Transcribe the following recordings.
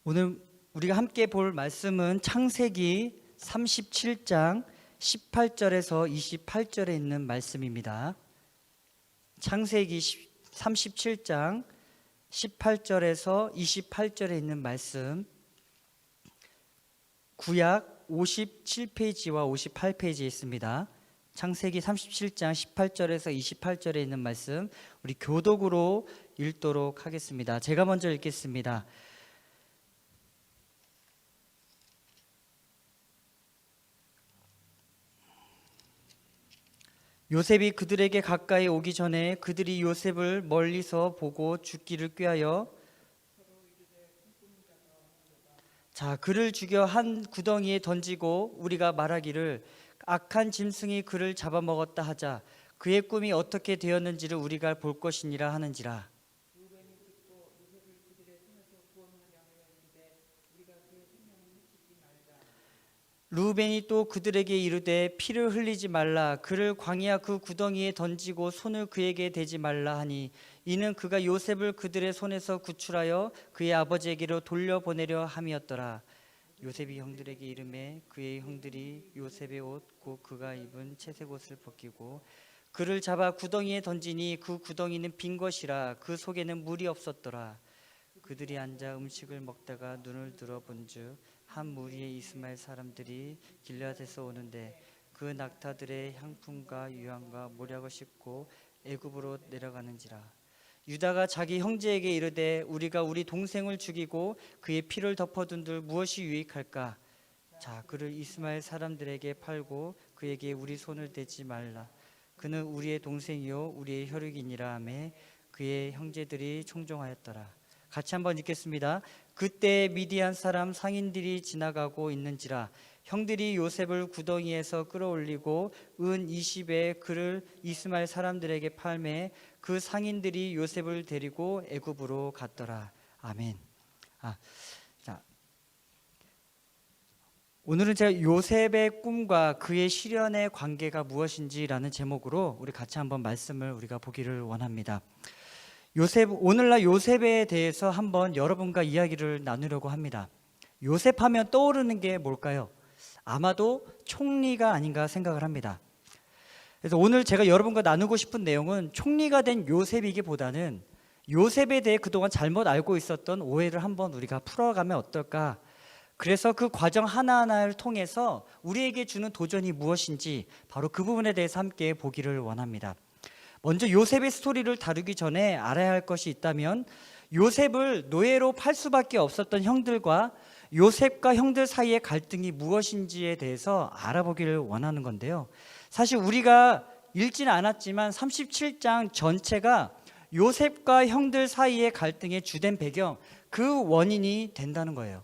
오늘 우리가 함께 볼 말씀은 창세기 37장 18절에서 28절에 있는 말씀입니다. 창세기 37장 18절에서 28절에 있는 말씀, 구약 57페이지와 58페이지에 있습니다. 창세기 37장 18절에서 28절에 있는 말씀, 우리 교독으로 읽도록 하겠습니다. 제가 먼저 읽겠습니다. 요셉이 그들에게 가까이 오기 전에 그들이 요셉을 멀리서 보고 죽기를 꾀하여 그를 죽여 한 구덩이에 던지고 우리가 말하기를 악한 짐승이 그를 잡아먹었다 하자. 그의 꿈이 어떻게 되었는지를 우리가 볼 것이니라 하는지라. 루벤이 또 그들에게 이르되 피를 흘리지 말라. 그를 광야 그 구덩이에 던지고 손을 그에게 대지 말라 하니, 이는 그가 요셉을 그들의 손에서 구출하여 그의 아버지에게로 돌려보내려 함이었더라. 요셉이 형들에게 이르매 그의 형들이 요셉의 옷 곧 그가 입은 채색 옷을 벗기고 그를 잡아 구덩이에 던지니 그 구덩이는 빈 것이라. 그 속에는 물이 없었더라. 그들이 앉아 음식을 먹다가 눈을 들어 본즉 한 무리의 이스마엘 사람들이 길앗에서 오는데 그 낙타들의 향품과 유향과 모략을 싣고 애굽으로 내려가는지라. 유다가 자기 형제에게 이르되 우리가 우리 동생을 죽이고 그의 피를 덮어둔들 무엇이 유익할까? 그를 이스마엘 사람들에게 팔고 그에게 우리 손을 대지 말라. 그는 우리의 동생이요 우리의 혈육이니라 하매 그의 형제들이 청종하였더라. 같이 한번 읽겠습니다. 그때 미디안 사람 상인들이 지나가고 있는지라. 형들이 요셉을 구덩이에서 끌어올리고 은 20에 그를 이스마엘 사람들에게 팔매 그 상인들이 요셉을 데리고 애굽으로 갔더라. 아멘. 오늘은 제가 요셉의 꿈과 그의 시련의 관계가 무엇인지라는 제목으로 우리 같이 한번 말씀을 우리가 보기를 원합니다. 오늘날 요셉에 대해서 한번 여러분과 이야기를 나누려고 합니다. 요셉하면 떠오르는 게 뭘까요? 아마도 총리가 아닌가 생각을 합니다. 그래서 오늘 제가 여러분과 나누고 싶은 내용은 총리가 된 요셉이기보다는 요셉에 대해 그동안 잘못 알고 있었던 오해를 한번 우리가 풀어가면 어떨까? 그래서 그 과정 하나하나를 통해서 우리에게 주는 도전이 무엇인지 바로 그 부분에 대해서 함께 보기를 원합니다. 먼저 요셉의 스토리를 다루기 전에 알아야 할 것이 있다면, 요셉을 노예로 팔 수밖에 없었던 형들과 요셉과 형들 사이의 갈등이 무엇인지에 대해서 알아보기를 원하는 건데요. 사실 우리가 읽지는 않았지만 37장 전체가 요셉과 형들 사이의 갈등의 주된 배경, 그 원인이 된다는 거예요.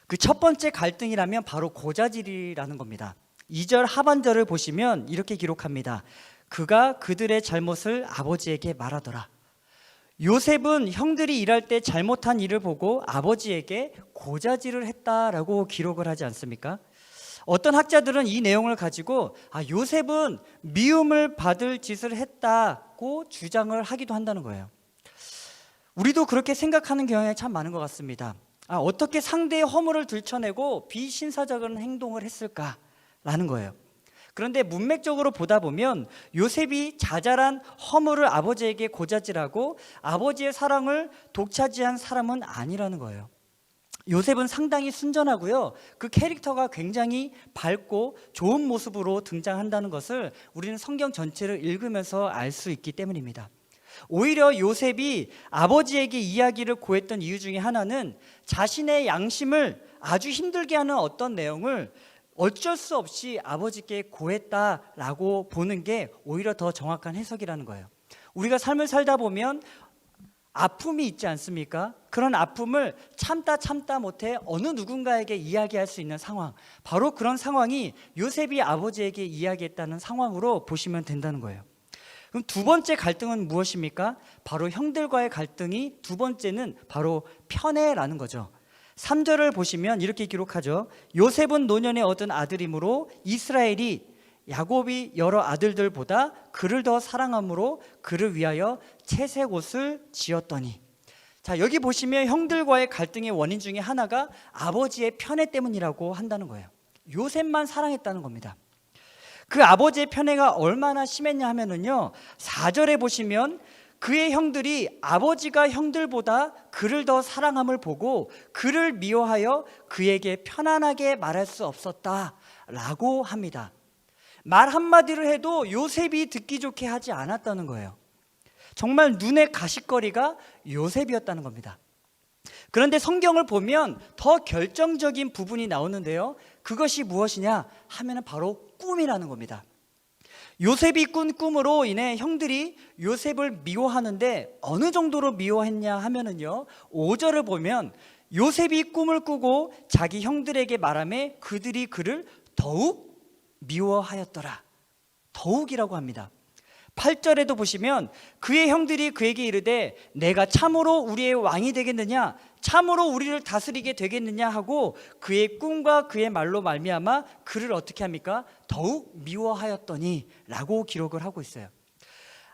그 첫 번째 갈등이라면 바로 고자질이라는 겁니다. 2절 하반절을 보시면 이렇게 기록합니다. 그가 그들의 잘못을 아버지에게 말하더라. 요셉은 형들이 일할 때 잘못한 일을 보고 아버지에게 고자질을 했다라고 기록을 하지 않습니까? 어떤 학자들은 이 내용을 가지고 요셉은 미움을 받을 짓을 했다고 주장을 하기도 한다는 거예요. 우리도 그렇게 생각하는 경향이 참 많은 것 같습니다. 어떻게 상대의 허물을 들춰내고 비신사적인 행동을 했을까라는 거예요. 그런데 문맥적으로 보다 보면 요셉이 자잘한 허물을 아버지에게 고자질하고 아버지의 사랑을 독차지한 사람은 아니라는 거예요. 요셉은 상당히 순전하고요, 그 캐릭터가 굉장히 밝고 좋은 모습으로 등장한다는 것을 우리는 성경 전체를 읽으면서 알 수 있기 때문입니다. 오히려 요셉이 아버지에게 이야기를 고했던 이유 중에 하나는 자신의 양심을 아주 힘들게 하는 어떤 내용을 어쩔 수 없이 아버지께 고했다라고 보는 게 오히려 더 정확한 해석이라는 거예요. 우리가 삶을 살다 보면 아픔이 있지 않습니까? 그런 아픔을 참다 못해 어느 누군가에게 이야기할 수 있는 상황, 바로 그런 상황이 요셉이 아버지에게 이야기했다는 상황으로 보시면 된다는 거예요. 그럼 두 번째 갈등은 무엇입니까? 바로 형들과의 갈등이 두 번째는 바로 편애라는 거죠. 3절을 보시면 이렇게 기록하죠. 요셉은 노년에 얻은 아들이므로 이스라엘이 야곱이 여러 아들들보다 그를 더 사랑함으로 그를 위하여 채색 옷을 지었더니, 자, 여기 보시면 형들과의 갈등의 원인 중에 하나가 아버지의 편애 때문이라고 한다는 거예요. 요셉만 사랑했다는 겁니다. 그 아버지의 편애가 얼마나 심했냐 하면은요, 4절에 보시면 그의 형들이 아버지가 형들보다 그를 더 사랑함을 보고 그를 미워하여 그에게 편안하게 말할 수 없었다라고 합니다. 말 한마디를 해도 요셉이 듣기 좋게 하지 않았다는 거예요. 정말 눈의 가시거리가 요셉이었다는 겁니다. 그런데 성경을 보면 더 결정적인 부분이 나오는데요, 그것이 무엇이냐 하면은 바로 꿈이라는 겁니다. 요셉이 꾼 꿈으로 인해 형들이 요셉을 미워하는데 어느 정도로 미워했냐 하면은요, 5절을 보면 요셉이 꿈을 꾸고 자기 형들에게 말하며 그들이 그를 더욱 미워하였더라. 더욱이라고 합니다. 8절에도 보시면 그의 형들이 그에게 이르되 내가 참으로 우리의 왕이 되겠느냐, 참으로 우리를 다스리게 되겠느냐 하고 그의 꿈과 그의 말로 말미암아 그를 어떻게 합니까? 더욱 미워하였더니 라고 기록을 하고 있어요.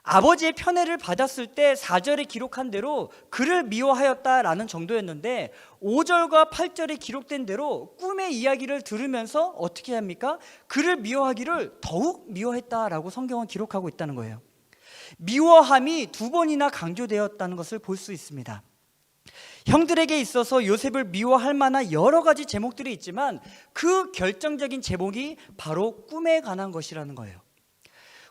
아버지의 편애를 받았을 때 4절에 기록한 대로 그를 미워하였다라는 정도였는데 5절과 8절에 기록된 대로 꿈의 이야기를 들으면서 어떻게 합니까? 그를 미워하기를 더욱 미워했다라고 성경은 기록하고 있다는 거예요. 미워함이 2번이나 강조되었다는 것을 볼 수 있습니다. 형들에게 있어서 요셉을 미워할 만한 여러 가지 제목들이 있지만 그 결정적인 제목이 바로 꿈에 관한 것이라는 거예요.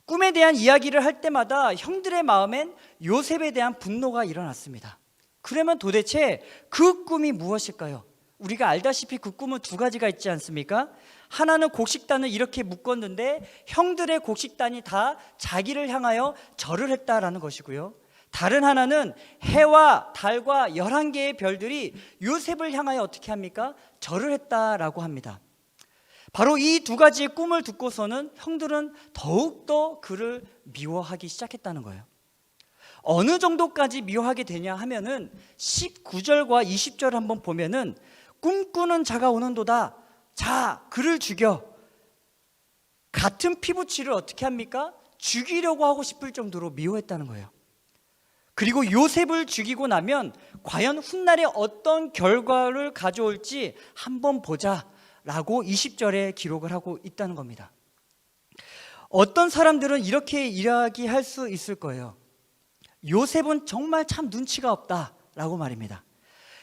꿈에 대한 이야기를 할 때마다 형들의 마음엔 요셉에 대한 분노가 일어났습니다. 그러면 도대체 그 꿈이 무엇일까요? 우리가 알다시피 그 꿈은 2가지가 있지 않습니까? 하나는 곡식단을 이렇게 묶었는데 형들의 곡식단이 다 자기를 향하여 절을 했다라는 것이고요, 다른 하나는 해와 달과 11개의 별들이 요셉을 향하여 어떻게 합니까? 절을 했다라고 합니다. 바로 이 2가지의 꿈을 듣고서는 형들은 더욱더 그를 미워하기 시작했다는 거예요. 어느 정도까지 미워하게 되냐 하면은 19절과 20절을 한번 보면은 꿈꾸는 자가 오는도다. 자, 그를 죽여. 같은 피부치를 어떻게 합니까? 죽이려고 하고 싶을 정도로 미워했다는 거예요. 그리고 요셉을 죽이고 나면 과연 훗날에 어떤 결과를 가져올지 한번 보자 라고 20절에 기록을 하고 있다는 겁니다. 어떤 사람들은 이렇게 이야기할 수 있을 거예요. 요셉은 정말 참 눈치가 없다 라고 말입니다.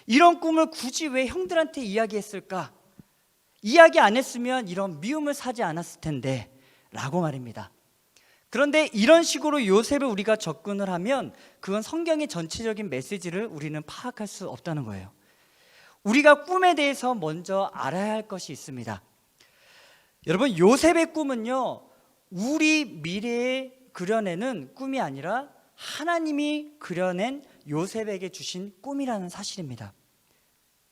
이런 꿈을 굳이 왜 형들한테 이야기했을까? 이야기 안 했으면 이런 미움을 사지 않았을 텐데 라고 말입니다. 그런데 이런 식으로 요셉을 우리가 접근을 하면 그건 성경의 전체적인 메시지를 우리는 파악할 수 없다는 거예요. 우리가 꿈에 대해서 먼저 알아야 할 것이 있습니다. 여러분, 요셉의 꿈은요, 우리 미래에 그려내는 꿈이 아니라 하나님이 그려낸 요셉에게 주신 꿈이라는 사실입니다.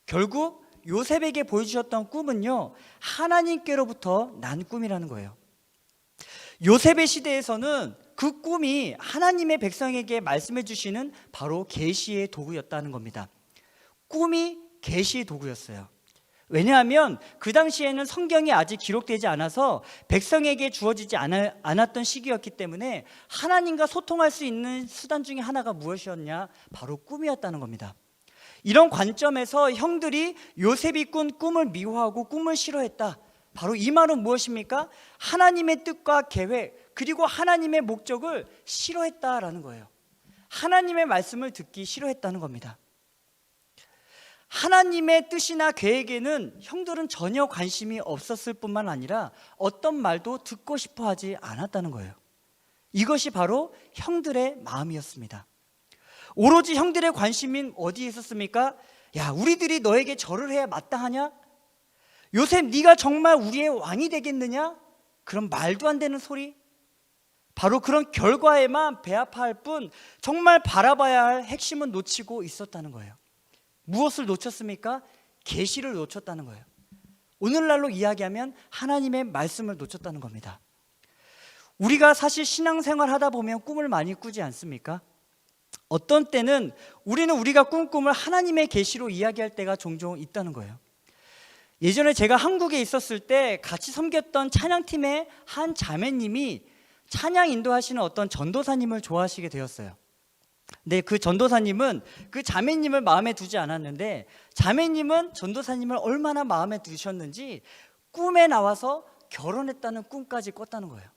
결국 요셉에게 보여주셨던 꿈은요, 하나님께로부터 난 꿈이라는 거예요. 요셉의 시대에서는 그 꿈이 하나님의 백성에게 말씀해 주시는 바로 계시의 도구였다는 겁니다. 꿈이 계시의 도구였어요. 왜냐하면 그 당시에는 성경이 아직 기록되지 않아서 백성에게 주어지지 않았던 시기였기 때문에 하나님과 소통할 수 있는 수단 중에 하나가 무엇이었냐? 바로 꿈이었다는 겁니다. 이런 관점에서 형들이 요셉이 꾼 꿈을 미워하고 꿈을 싫어했다. 바로 이 말은 무엇입니까? 하나님의 뜻과 계획 그리고 하나님의 목적을 싫어했다라는 거예요. 하나님의 말씀을 듣기 싫어했다는 겁니다. 하나님의 뜻이나 계획에는 형들은 전혀 관심이 없었을 뿐만 아니라 어떤 말도 듣고 싶어 하지 않았다는 거예요. 이것이 바로 형들의 마음이었습니다. 오로지 형들의 관심인 어디에 있었습니까? 야, 우리들이 너에게 절을 해야 마땅하냐? 요셉, 네가 정말 우리의 왕이 되겠느냐? 그런 말도 안 되는 소리. 바로 그런 결과에만 배아파할 뿐 정말 바라봐야 할 핵심은 놓치고 있었다는 거예요. 무엇을 놓쳤습니까? 계시를 놓쳤다는 거예요. 오늘날로 이야기하면 하나님의 말씀을 놓쳤다는 겁니다. 우리가 사실 신앙생활 하다 보면 꿈을 많이 꾸지 않습니까? 어떤 때는 우리는 우리가 꾼 꿈을 하나님의 계시로 이야기할 때가 종종 있다는 거예요. 예전에 제가 한국에 있었을 때 같이 섬겼던 찬양팀의 한 자매님이 찬양 인도하시는 어떤 전도사님을 좋아하시게 되었어요. 네, 그 전도사님은 그 자매님을 마음에 두지 않았는데 자매님은 전도사님을 얼마나 마음에 두셨는지 꿈에 나와서 결혼했다는 꿈까지 꿨다는 거예요.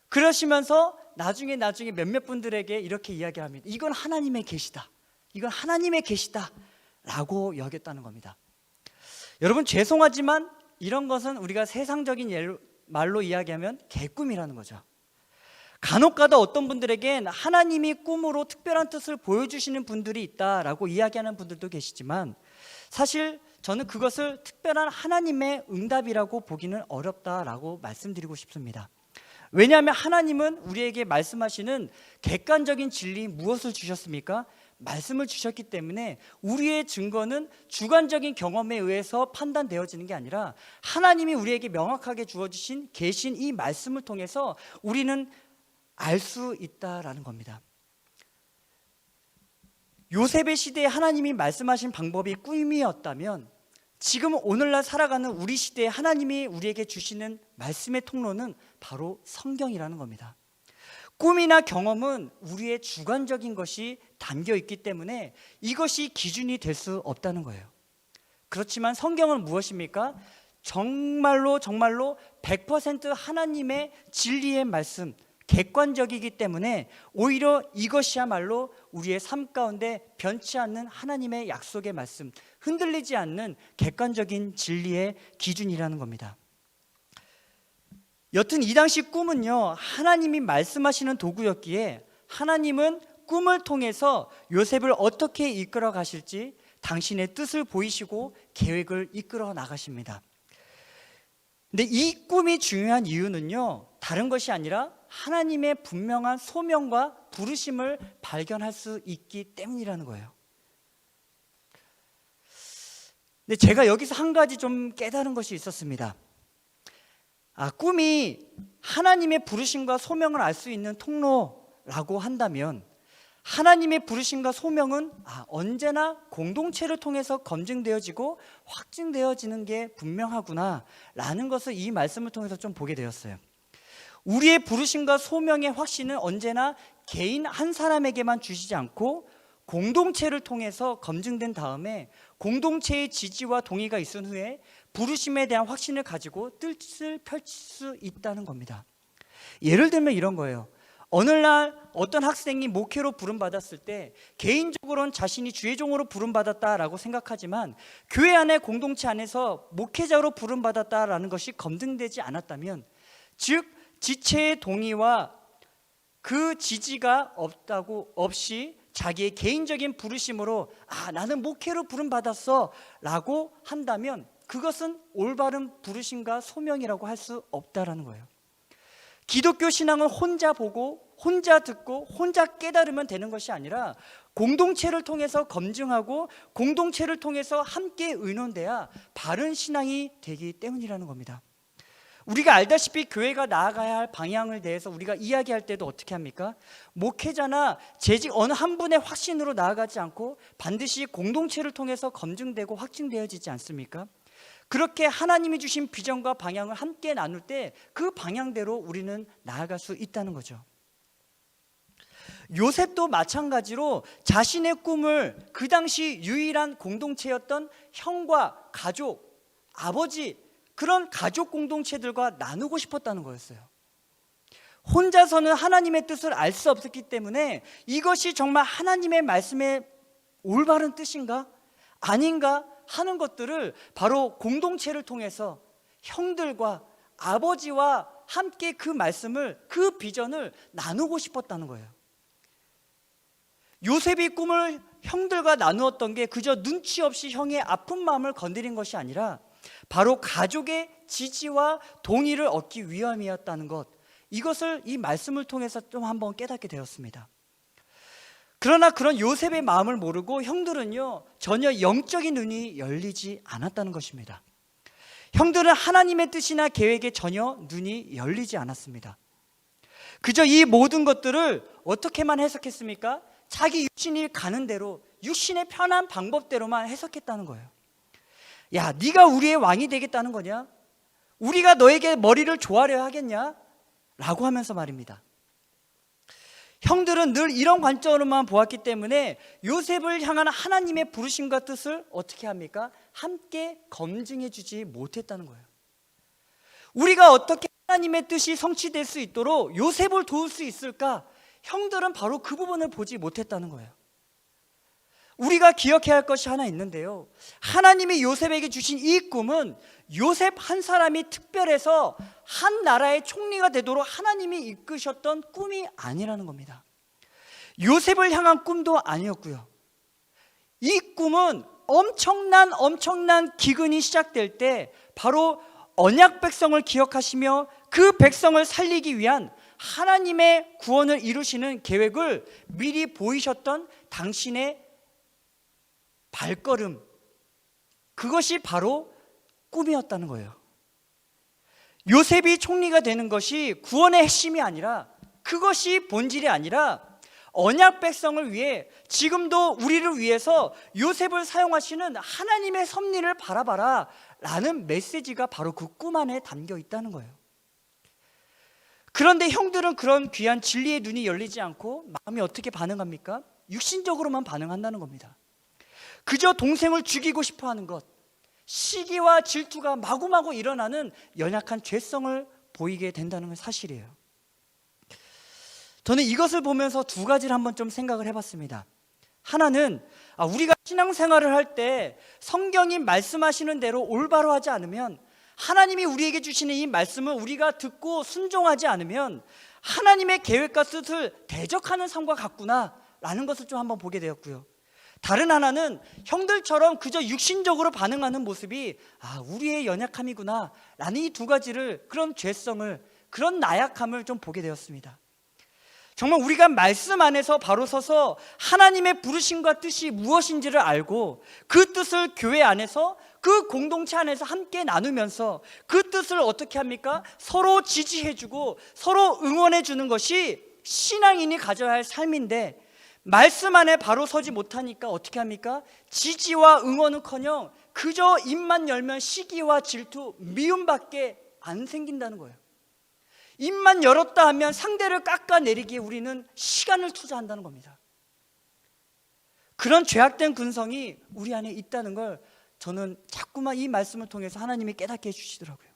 그러시면서 나중에 몇몇 분들에게 이렇게 이야기합니다. 이건 하나님의 계시다. 이건 하나님의 계시다 라고 여겼다는 겁니다. 여러분, 죄송하지만 이런 것은 우리가 세상적인 말로 이야기하면 개꿈이라는 거죠. 간혹가다 어떤 분들에겐 하나님이 꿈으로 특별한 뜻을 보여주시는 분들이 있다라고 이야기하는 분들도 계시지만 사실 저는 그것을 특별한 하나님의 응답이라고 보기는 어렵다라고 말씀드리고 싶습니다. 왜냐하면 하나님은 우리에게 말씀하시는 객관적인 진리 무엇을 주셨습니까? 말씀을 주셨기 때문에 우리의 증거는 주관적인 경험에 의해서 판단되어지는 게 아니라 하나님이 우리에게 명확하게 주어주신 계신 이 말씀을 통해서 우리는 알 수 있다라는 겁니다. 요셉의 시대에 하나님이 말씀하신 방법이 꿈이었다면 지금 오늘날 살아가는 우리 시대에 하나님이 우리에게 주시는 말씀의 통로는 바로 성경이라는 겁니다. 꿈이나 경험은 우리의 주관적인 것이 담겨 있기 때문에 이것이 기준이 될 수 없다는 거예요. 그렇지만 성경은 무엇입니까? 정말로 100% 하나님의 진리의 말씀, 객관적이기 때문에 오히려 이것이야말로 우리의 삶 가운데 변치 않는 하나님의 약속의 말씀, 흔들리지 않는 객관적인 진리의 기준이라는 겁니다. 여튼 이 당시 꿈은요, 하나님이 말씀하시는 도구였기에 하나님은 꿈을 통해서 요셉을 어떻게 이끌어 가실지 당신의 뜻을 보이시고 계획을 이끌어 나가십니다. 근데 이 꿈이 중요한 이유는요, 다른 것이 아니라 하나님의 분명한 소명과 부르심을 발견할 수 있기 때문이라는 거예요. 근데 제가 여기서 한 가지 좀 깨달은 것이 있었습니다. 꿈이 하나님의 부르심과 소명을 알 수 있는 통로라고 한다면 하나님의 부르심과 소명은 언제나 공동체를 통해서 검증되어지고 확증되어지는 게 분명하구나 라는 것을 이 말씀을 통해서 좀 보게 되었어요. 우리의 부르심과 소명의 확신은 언제나 개인 한 사람에게만 주시지 않고 공동체를 통해서 검증된 다음에 공동체의 지지와 동의가 있은 후에 부르심에 대한 확신을 가지고 뜻을 펼칠 수 있다는 겁니다. 예를 들면 이런 거예요. 어느 날 어떤 학생이 목회로 부름받았을 때 개인적으로는 자신이 주의종으로 부름받았다라고 생각하지만 교회 안에 공동체 안에서 목회자로 부름받았다라는 것이 검증되지 않았다면, 즉 지체의 동의와 그 지지가 없이 자기의 개인적인 부르심으로 나는 목회로 부름받았어 라고 한다면 그것은 올바른 부르심과 소명이라고 할 수 없다라는 거예요. 기독교 신앙은 혼자 보고 혼자 듣고 혼자 깨달으면 되는 것이 아니라 공동체를 통해서 검증하고 공동체를 통해서 함께 의논돼야 바른 신앙이 되기 때문이라는 겁니다. 우리가 알다시피 교회가 나아가야 할 방향을 대해서 우리가 이야기할 때도 어떻게 합니까? 목회자나 재직 어느 한 분의 확신으로 나아가지 않고 반드시 공동체를 통해서 검증되고 확증되어지지 않습니까? 그렇게 하나님이 주신 비전과 방향을 함께 나눌 때 그 방향대로 우리는 나아갈 수 있다는 거죠. 요셉도 마찬가지로 자신의 꿈을 그 당시 유일한 공동체였던 형과 가족, 아버지, 그런 가족 공동체들과 나누고 싶었다는 거였어요. 혼자서는 하나님의 뜻을 알 수 없었기 때문에 이것이 정말 하나님의 말씀의 올바른 뜻인가? 아닌가? 하는 것들을 바로 공동체를 통해서 형들과 아버지와 함께 그 말씀을, 그 비전을 나누고 싶었다는 거예요. 요셉이 꿈을 형들과 나누었던 게 그저 눈치 없이 형의 아픈 마음을 건드린 것이 아니라 바로 가족의 지지와 동의를 얻기 위함이었다는 것, 이것을 이 말씀을 통해서 좀 한번 깨닫게 되었습니다. 그러나 그런 요셉의 마음을 모르고 형들은요, 전혀 영적인 눈이 열리지 않았다는 것입니다. 형들은 하나님의 뜻이나 계획에 전혀 눈이 열리지 않았습니다. 그저 이 모든 것들을 어떻게만 해석했습니까? 자기 육신이 가는 대로, 육신의 편한 방법대로만 해석했다는 거예요. 야, 네가 우리의 왕이 되겠다는 거냐? 우리가 너에게 머리를 조아려 하겠냐? 라고 하면서 말입니다. 형들은 늘 이런 관점으로만 보았기 때문에 요셉을 향한 하나님의 부르심과 뜻을 어떻게 합니까? 함께 검증해 주지 못했다는 거예요. 우리가 어떻게 하나님의 뜻이 성취될 수 있도록 요셉을 도울 수 있을까? 형들은 바로 그 부분을 보지 못했다는 거예요. 우리가 기억해야 할 것이 하나 있는데요, 하나님이 요셉에게 주신 이 꿈은 요셉 한 사람이 특별해서 한 나라의 총리가 되도록 하나님이 이끄셨던 꿈이 아니라는 겁니다. 요셉을 향한 꿈도 아니었고요, 이 꿈은 엄청난 기근이 시작될 때 바로 언약 백성을 기억하시며 그 백성을 살리기 위한 하나님의 구원을 이루시는 계획을 미리 보이셨던 당신의 발걸음, 그것이 바로 꿈이었다는 거예요. 요셉이 총리가 되는 것이 구원의 핵심이 아니라, 그것이 본질이 아니라 언약 백성을 위해 지금도 우리를 위해서 요셉을 사용하시는 하나님의 섭리를 바라봐라 라는 메시지가 바로 그 꿈 안에 담겨 있다는 거예요. 그런데 형들은 그런 귀한 진리의 눈이 열리지 않고 마음이 어떻게 반응합니까? 육신적으로만 반응한다는 겁니다. 그저 동생을 죽이고 싶어하는 것, 시기와 질투가 마구마구 일어나는 연약한 죄성을 보이게 된다는 건 사실이에요. 저는 이것을 보면서 두 가지를 한번 좀 생각을 해봤습니다. 하나는 우리가 신앙생활을 할 때 성경이 말씀하시는 대로 올바로 하지 않으면, 하나님이 우리에게 주시는 이 말씀을 우리가 듣고 순종하지 않으면 하나님의 계획과 뜻을 대적하는 삶과 같구나 라는 것을 좀 한번 보게 되었고요, 다른 하나는 형들처럼 그저 육신적으로 반응하는 모습이 우리의 연약함이구나 라는 이 두 가지를, 그런 죄성을, 그런 나약함을 좀 보게 되었습니다. 정말 우리가 말씀 안에서 바로 서서 하나님의 부르심과 뜻이 무엇인지를 알고 그 뜻을 교회 안에서, 그 공동체 안에서 함께 나누면서 그 뜻을 어떻게 합니까? 서로 지지해주고 서로 응원해주는 것이 신앙인이 가져야 할 삶인데, 말씀 안에 바로 서지 못하니까 어떻게 합니까? 지지와 응원은커녕 그저 입만 열면 시기와 질투, 미움밖에 안 생긴다는 거예요. 입만 열었다 하면 상대를 깎아내리기에 우리는 시간을 투자한다는 겁니다. 그런 죄악된 근성이 우리 안에 있다는 걸 저는 자꾸만 이 말씀을 통해서 하나님이 깨닫게 해주시더라고요.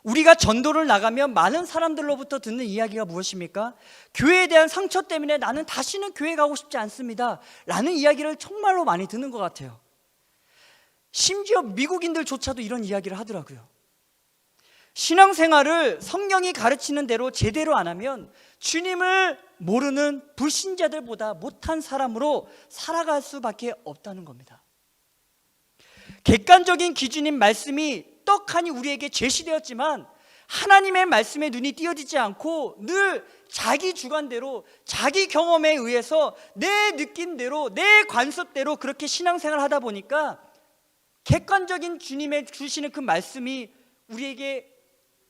우리가 전도를 나가면 많은 사람들로부터 듣는 이야기가 무엇입니까? 교회에 대한 상처 때문에 나는 다시는 교회 가고 싶지 않습니다 라는 이야기를 정말로 많이 듣는 것 같아요. 심지어 미국인들조차도 이런 이야기를 하더라고요. 신앙생활을 성경이 가르치는 대로 제대로 안 하면 주님을 모르는 불신자들보다 못한 사람으로 살아갈 수밖에 없다는 겁니다. 객관적인 기준인 말씀이 떡하니 우리에게 제시되었지만 하나님의 말씀에 눈이 띄어지지 않고 늘 자기 주관대로, 자기 경험에 의해서 내 느낌대로, 내 관습대로 그렇게 신앙생활을 하다 보니까 객관적인 주님의 주시는 그 말씀이 우리에게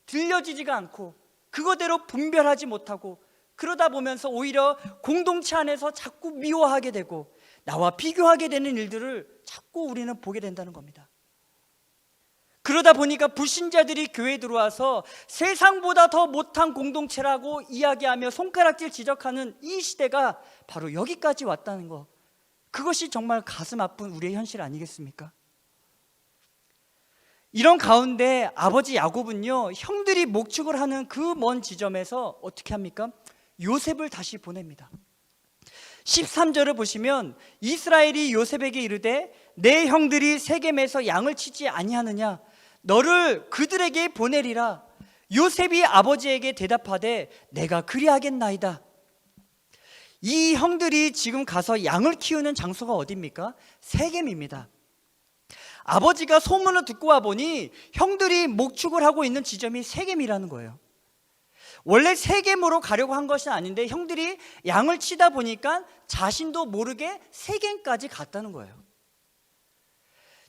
들려지지가 않고 그거대로 분별하지 못하고, 그러다 보면서 오히려 공동체 안에서 자꾸 미워하게 되고 나와 비교하게 되는 일들을 자꾸 우리는 보게 된다는 겁니다. 그러다 보니까 불신자들이 교회에 들어와서 세상보다 더 못한 공동체라고 이야기하며 손가락질 지적하는 이 시대가 바로 여기까지 왔다는 거, 그것이 정말 가슴 아픈 우리의 현실 아니겠습니까? 이런 가운데 아버지 야곱은요, 형들이 목축을 하는 그 먼 지점에서 어떻게 합니까? 요셉을 다시 보냅니다. 13절을 보시면 이스라엘이 요셉에게 이르되 내 형들이 세겜에서 양을 치지 아니하느냐, 너를 그들에게 보내리라. 요셉이 아버지에게 대답하되 내가 그리하겠나이다. 이 형들이 지금 가서 양을 키우는 장소가 어디입니까? 세겜입니다. 아버지가 소문을 듣고 와보니 형들이 목축을 하고 있는 지점이 세겜이라는 거예요. 원래 세겜으로 가려고 한 것이 아닌데 형들이 양을 치다 보니까 자신도 모르게 세겜까지 갔다는 거예요.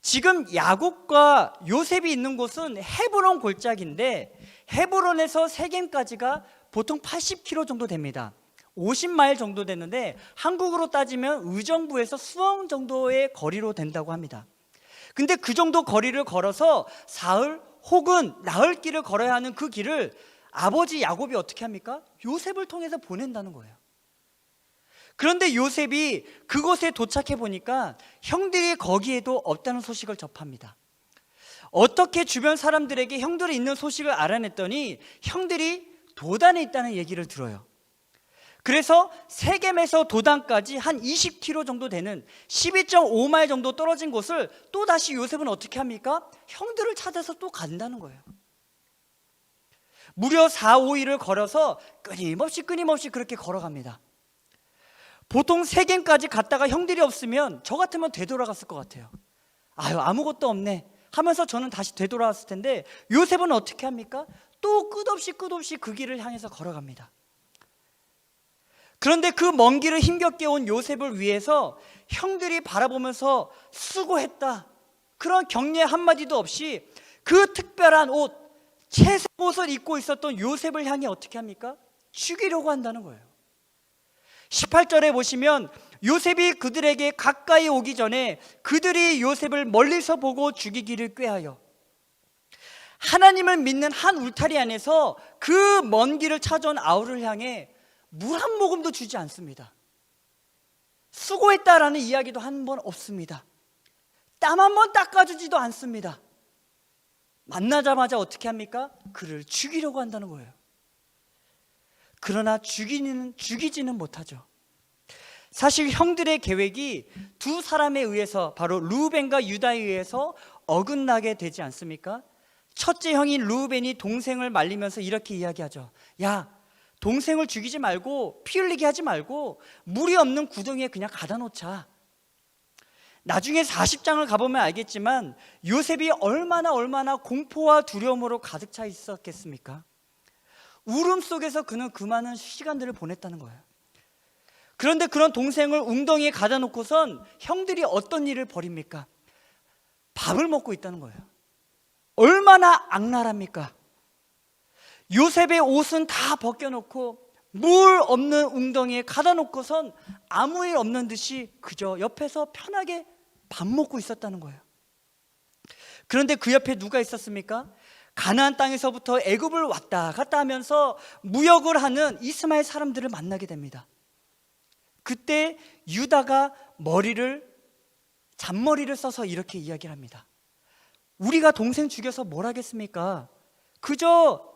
지금 야곱과 요셉이 있는 곳은 헤브론 골짜기인데 헤브론에서 세겜까지가 보통 80km 정도 됩니다. 50마일 정도 되는데 한국으로 따지면 의정부에서 수원 정도의 거리로 된다고 합니다. 근데 그 정도 거리를 걸어서 사흘 혹은 나흘 길을 걸어야 하는 그 길을 아버지 야곱이 어떻게 합니까? 요셉을 통해서 보낸다는 거예요. 그런데 요셉이 그곳에 도착해 보니까 형들이 거기에도 없다는 소식을 접합니다. 어떻게 주변 사람들에게 형들이 있는 소식을 알아냈더니 형들이 도단에 있다는 얘기를 들어요. 그래서 세겜에서 도단까지 한 20km 정도 되는 12.5마일 정도 떨어진 곳을 또 다시 요셉은 어떻게 합니까? 형들을 찾아서 또 간다는 거예요. 무려 4, 5일을 걸어서 끊임없이 그렇게 걸어갑니다. 보통 세겜까지 갔다가 형들이 없으면 저 같으면 되돌아갔을 것 같아요. 아유, 아무것도 없네 하면서 저는 다시 되돌아왔을 텐데, 요셉은 어떻게 합니까? 또 끝없이 그 길을 향해서 걸어갑니다. 그런데 그 먼 길을 힘겹게 온 요셉을 위해서 형들이 바라보면서 수고했다, 그런 격려 한마디도 없이 그 특별한 옷, 채색 옷을 입고 있었던 요셉을 향해 어떻게 합니까? 죽이려고 한다는 거예요. 18절에 보시면 요셉이 그들에게 가까이 오기 전에 그들이 요셉을 멀리서 보고 죽이기를 꾀하여, 하나님을 믿는 한 울타리 안에서 그 먼 길을 찾아온 아우를 향해 물 한 모금도 주지 않습니다. 수고했다라는 이야기도 한 번 없습니다. 땀 한 번 닦아주지도 않습니다. 만나자마자 어떻게 합니까? 그를 죽이려고 한다는 거예요. 그러나 죽이지는 못하죠. 사실 형들의 계획이 두 사람에 의해서, 바로 르우벤과 유다에 의해서 어긋나게 되지 않습니까? 첫째 형인 르우벤이 동생을 말리면서 이렇게 이야기하죠. 야, 동생을 죽이지 말고 피 흘리게 하지 말고 물이 없는 구덩이에 그냥 가다 놓자. 나중에 40장을 가보면 알겠지만 요셉이 얼마나 공포와 두려움으로 가득 차 있었겠습니까? 울음 속에서 그는 그 많은 시간들을 보냈다는 거예요. 그런데 그런 동생을 웅덩이에 가다 놓고선 형들이 어떤 일을 벌입니까? 밥을 먹고 있다는 거예요. 얼마나 악랄합니까? 요셉의 옷은 다 벗겨놓고 물 없는 웅덩이에 가다 놓고선 아무 일 없는 듯이 그저 옆에서 편하게 밥 먹고 있었다는 거예요. 그런데 그 옆에 누가 있었습니까? 가나안 땅에서부터 애굽을 왔다 갔다 하면서 무역을 하는 이스마엘 사람들을 만나게 됩니다. 그때 유다가 잔머리를 써서 이렇게 이야기를 합니다. 우리가 동생 죽여서 뭘 하겠습니까? 그저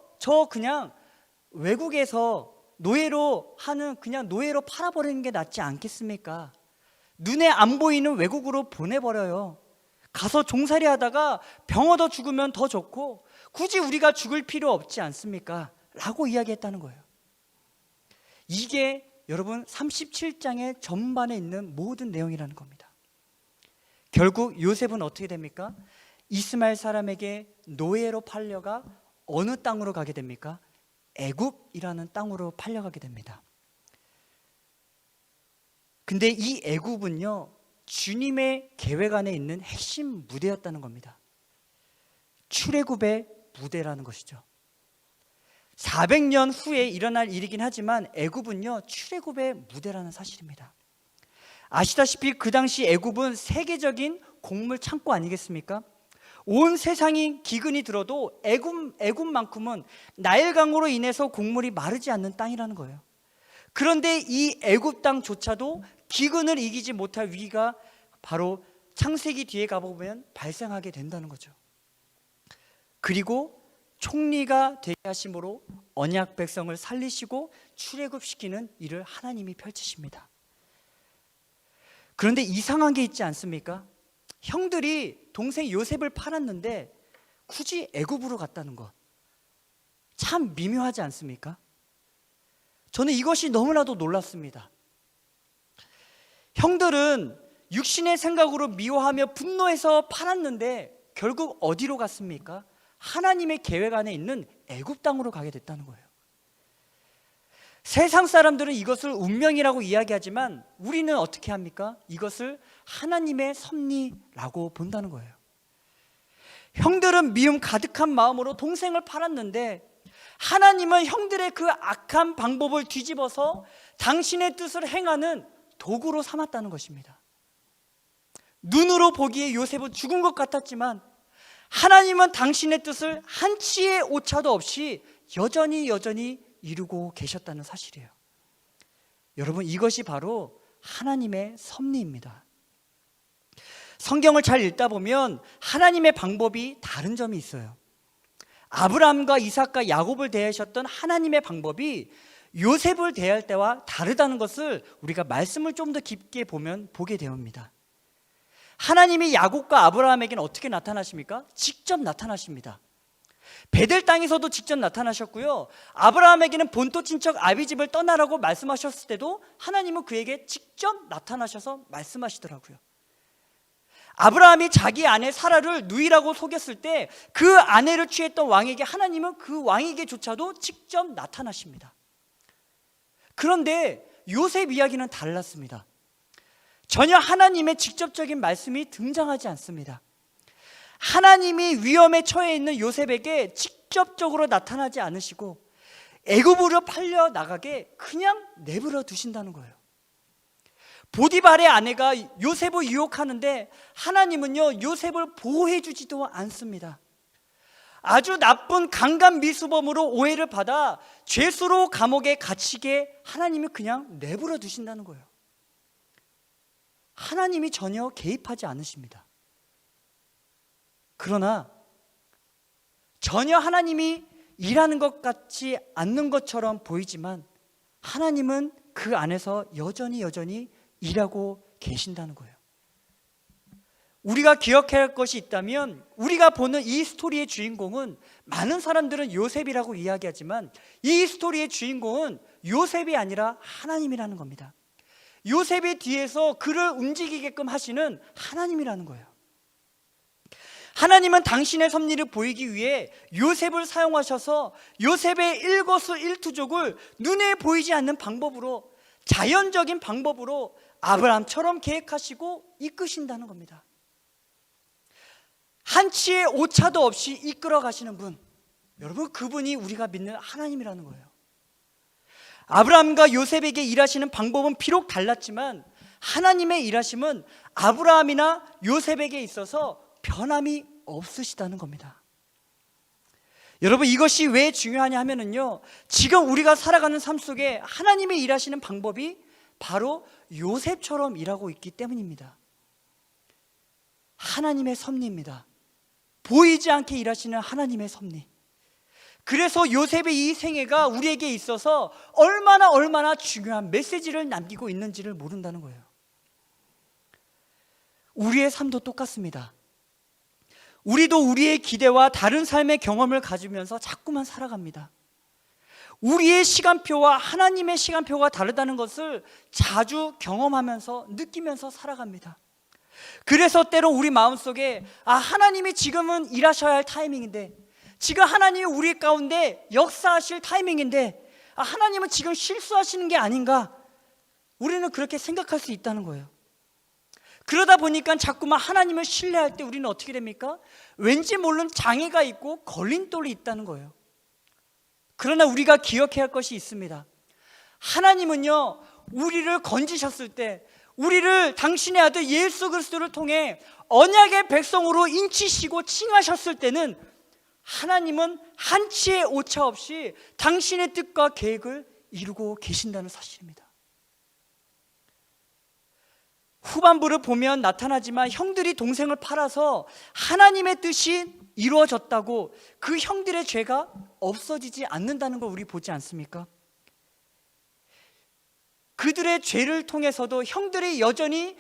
그냥 외국에서 노예로 팔아버리는 게 낫지 않겠습니까? 눈에 안 보이는 외국으로 보내버려요. 가서 종살이 하다가 병 얻어 죽으면 더 좋고 굳이 우리가 죽을 필요 없지 않습니까? 라고 이야기했다는 거예요. 이게 여러분 37장의 전반에 있는 모든 내용이라는 겁니다. 결국 요셉은 어떻게 됩니까? 이스마엘 사람에게 노예로 팔려가 어느 땅으로 가게 됩니까? 애굽이라는 땅으로 팔려가게 됩니다. 근데 이 애굽은요, 주님의 계획 안에 있는 핵심 무대였다는 겁니다. 출애굽의 무대라는 것이죠. 400년 후에 일어날 일이긴 하지만 애굽은요, 출애굽의 무대라는 사실입니다. 아시다시피 그 당시 애굽은 세계적인 곡물 창고 아니겠습니까? 온 세상이 기근이 들어도 애굽만큼은 나일강으로 인해서 곡물이 마르지 않는 땅이라는 거예요. 그런데 이 애굽 땅조차도 기근을 이기지 못할 위기가 바로 창세기 뒤에 가보면 발생하게 된다는 거죠. 그리고 총리가 되게 하심으로 언약 백성을 살리시고 출애굽시키는 일을 하나님이 펼치십니다. 그런데 이상한 게 있지 않습니까? 형들이 동생 요셉을 팔았는데 굳이 애굽으로 갔다는 것, 참 미묘하지 않습니까? 저는 이것이 너무나도 놀랐습니다. 형들은 육신의 생각으로 미워하며 분노해서 팔았는데 결국 어디로 갔습니까? 하나님의 계획 안에 있는 애굽 땅으로 가게 됐다는 거예요. 세상 사람들은 이것을 운명이라고 이야기하지만 우리는 어떻게 합니까? 이것을 하나님의 섭리라고 본다는 거예요. 형들은 미움 가득한 마음으로 동생을 팔았는데 하나님은 형들의 그 악한 방법을 뒤집어서 당신의 뜻을 행하는 도구로 삼았다는 것입니다. 눈으로 보기에 요셉은 죽은 것 같았지만 하나님은 당신의 뜻을 한치의 오차도 없이 여전히 이루고 계셨다는 사실이에요. 여러분, 이것이 바로 하나님의 섭리입니다. 성경을 잘 읽다 보면 하나님의 방법이 다른 점이 있어요. 아브라함과 이삭과 야곱을 대하셨던 하나님의 방법이 요셉을 대할 때와 다르다는 것을 우리가 말씀을 좀 더 깊게 보면 보게 되옵니다. 하나님이 야곱과 아브라함에게는 어떻게 나타나십니까? 직접 나타나십니다. 베델 땅에서도 직접 나타나셨고요, 아브라함에게는 본토 친척 아비집을 떠나라고 말씀하셨을 때도 하나님은 그에게 직접 나타나셔서 말씀하시더라고요. 아브라함이 자기 아내 사라를 누이라고 속였을 때 그 아내를 취했던 왕에게 하나님은 그 왕에게조차도 직접 나타나십니다. 그런데 요셉 이야기는 달랐습니다. 전혀 하나님의 직접적인 말씀이 등장하지 않습니다. 하나님이 위험에 처해 있는 요셉에게 직접적으로 나타나지 않으시고 애굽으로 팔려 나가게 그냥 내버려 두신다는 거예요. 보디발의 아내가 요셉을 유혹하는데 하나님은요, 요셉을 보호해 주지도 않습니다. 아주 나쁜 강간 미수범으로 오해를 받아 죄수로 감옥에 갇히게 하나님이 그냥 내버려 두신다는 거예요. 하나님이 전혀 개입하지 않으십니다. 그러나 전혀 하나님이 일하는 것 같지 않는 것처럼 보이지만 하나님은 그 안에서 여전히 일하고 계신다는 거예요. 우리가 기억해야 할 것이 있다면, 우리가 보는 이 스토리의 주인공은, 많은 사람들은 요셉이라고 이야기하지만 이 스토리의 주인공은 요셉이 아니라 하나님이라는 겁니다. 요셉의 뒤에서 그를 움직이게끔 하시는 하나님이라는 거예요. 하나님은 당신의 섭리를 보이기 위해 요셉을 사용하셔서 요셉의 일거수일투족을 눈에 보이지 않는 방법으로, 자연적인 방법으로 아브라함처럼 계획하시고 이끄신다는 겁니다. 한치의 오차도 없이 이끌어 가시는 분, 여러분, 그분이 우리가 믿는 하나님이라는 거예요. 아브라함과 요셉에게 일하시는 방법은 비록 달랐지만 하나님의 일하심은 아브라함이나 요셉에게 있어서 변함이 없으시다는 겁니다. 여러분, 이것이 왜 중요하냐 하면은요, 지금 우리가 살아가는 삶 속에 하나님의 일하시는 방법이 바로 요셉처럼 일하고 있기 때문입니다. 하나님의 섭리입니다. 보이지 않게 일하시는 하나님의 섭리. 그래서 요셉의 이 생애가 우리에게 있어서 얼마나 중요한 메시지를 남기고 있는지를 모른다는 거예요. 우리의 삶도 똑같습니다. 우리도 우리의 기대와 다른 삶의 경험을 가지면서 자꾸만 살아갑니다. 우리의 시간표와 하나님의 시간표가 다르다는 것을 자주 경험하면서 느끼면서 살아갑니다. 그래서 때로 우리 마음속에 하나님이 지금은 일하셔야 할 타이밍인데, 지금 하나님이 우리 가운데 역사하실 타이밍인데 하나님은 지금 실수하시는 게 아닌가, 우리는 그렇게 생각할 수 있다는 거예요. 그러다 보니까 자꾸만 하나님을 신뢰할 때 우리는 어떻게 됩니까? 왠지 모르는 장애가 있고 걸림돌이 있다는 거예요. 그러나 우리가 기억해야 할 것이 있습니다. 하나님은요, 우리를 건지셨을 때, 우리를 당신의 아들 예수 그리스도를 통해 언약의 백성으로 인치시고 칭하셨을 때는 하나님은 한치의 오차 없이 당신의 뜻과 계획을 이루고 계신다는 사실입니다. 후반부를 보면 나타나지만 형들이 동생을 팔아서 하나님의 뜻이 이루어졌다고 그 형들의 죄가 없어지지 않는다는 걸 우리 보지 않습니까? 그들의 죄를 통해서도 형들이 여전히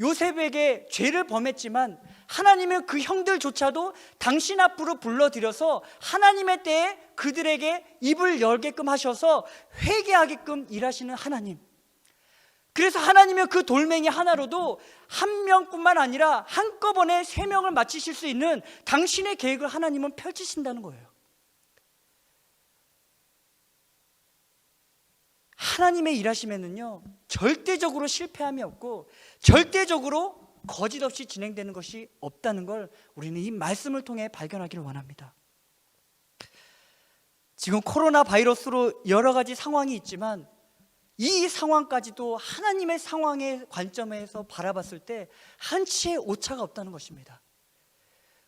요셉에게 죄를 범했지만 하나님은 그 형들조차도 당신 앞으로 불러들여서 하나님의 때에 그들에게 입을 열게끔 하셔서 회개하게끔 일하시는 하나님. 그래서 하나님은 그 돌멩이 하나로도 한 명뿐만 아니라 한꺼번에 3명을 마치실 수 있는 당신의 계획을 하나님은 펼치신다는 거예요. 하나님의 일하심에는요, 절대적으로 실패함이 없고 절대적으로 거짓 없이 진행되는 것이 없다는 걸 우리는 이 말씀을 통해 발견하기를 원합니다. 지금 코로나 바이러스로 여러 가지 상황이 있지만 이 상황까지도 하나님의 상황의 관점에서 바라봤을 때 한치의 오차가 없다는 것입니다.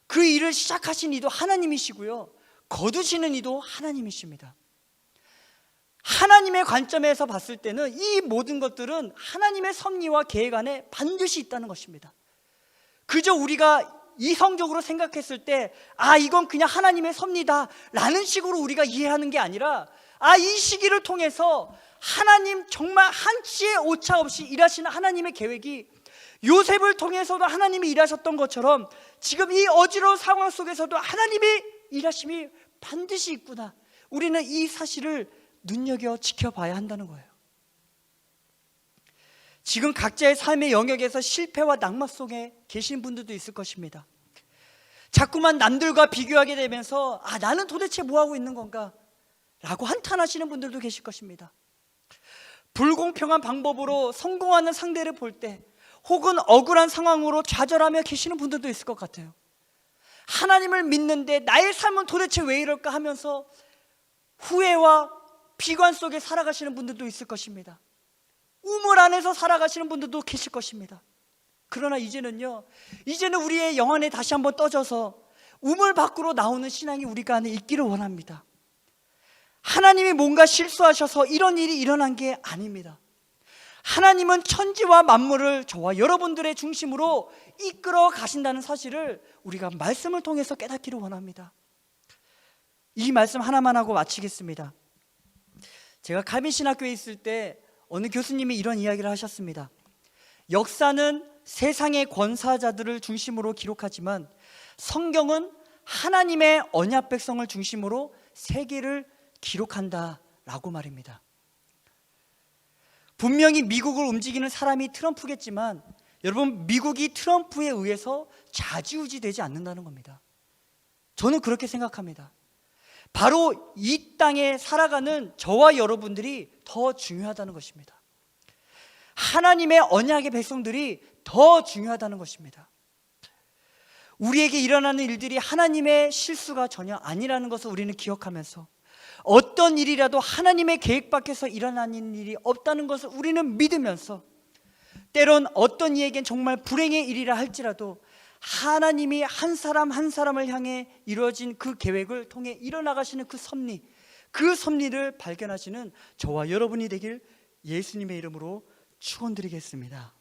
그 일을 시작하신 이도 하나님이시고요, 거두시는 이도 하나님이십니다. 하나님의 관점에서 봤을 때는 이 모든 것들은 하나님의 섭리와 계획 안에 반드시 있다는 것입니다. 그저 우리가 이성적으로 생각했을 때 이건 그냥 하나님의 섭리다 라는 식으로 우리가 이해하는 게 아니라 이 시기를 통해서 하나님 정말 한치의 오차 없이 일하시는 하나님의 계획이 요셉을 통해서도 하나님이 일하셨던 것처럼 지금 이 어지러운 상황 속에서도 하나님의 일하심이 반드시 있구나. 우리는 이 사실을 눈여겨 지켜봐야 한다는 거예요. 지금 각자의 삶의 영역에서 실패와 낙마 속에 계신 분들도 있을 것입니다. 자꾸만 남들과 비교하게 되면서 나는 도대체 뭐하고 있는 건가? 라고 한탄하시는 분들도 계실 것입니다. 불공평한 방법으로 성공하는 상대를 볼 때 혹은 억울한 상황으로 좌절하며 계시는 분들도 있을 것 같아요. 하나님을 믿는데 나의 삶은 도대체 왜 이럴까 하면서 후회와 비관 속에 살아가시는 분들도 있을 것입니다. 우물 안에서 살아가시는 분들도 계실 것입니다. 그러나 이제는 우리의 영안에 다시 한번 떠져서 우물 밖으로 나오는 신앙이 우리가 안에 있기를 원합니다. 하나님이 뭔가 실수하셔서 이런 일이 일어난 게 아닙니다. 하나님은 천지와 만물을 저와 여러분들의 중심으로 이끌어 가신다는 사실을 우리가 말씀을 통해서 깨닫기를 원합니다. 이 말씀 하나만 하고 마치겠습니다. 제가 칼빈신학교에 있을 때 어느 교수님이 이런 이야기를 하셨습니다. 역사는 세상의 권사자들을 중심으로 기록하지만 성경은 하나님의 언약 백성을 중심으로 세계를 기록한다라고 말입니다. 분명히 미국을 움직이는 사람이 트럼프겠지만 여러분, 미국이 트럼프에 의해서 좌지우지 되지 않는다는 겁니다. 저는 그렇게 생각합니다. 바로 이 땅에 살아가는 저와 여러분들이 더 중요하다는 것입니다. 하나님의 언약의 백성들이 더 중요하다는 것입니다. 우리에게 일어나는 일들이 하나님의 실수가 전혀 아니라는 것을 우리는 기억하면서 어떤 일이라도 하나님의 계획 밖에서 일어나는 일이 없다는 것을 우리는 믿으면서 때론 어떤 이에겐 정말 불행의 일이라 할지라도 하나님이 한 사람 한 사람을 향해 이루어진 그 계획을 통해 일어나가시는 그 섭리를 발견하시는 저와 여러분이 되길 예수님의 이름으로 축원드리겠습니다.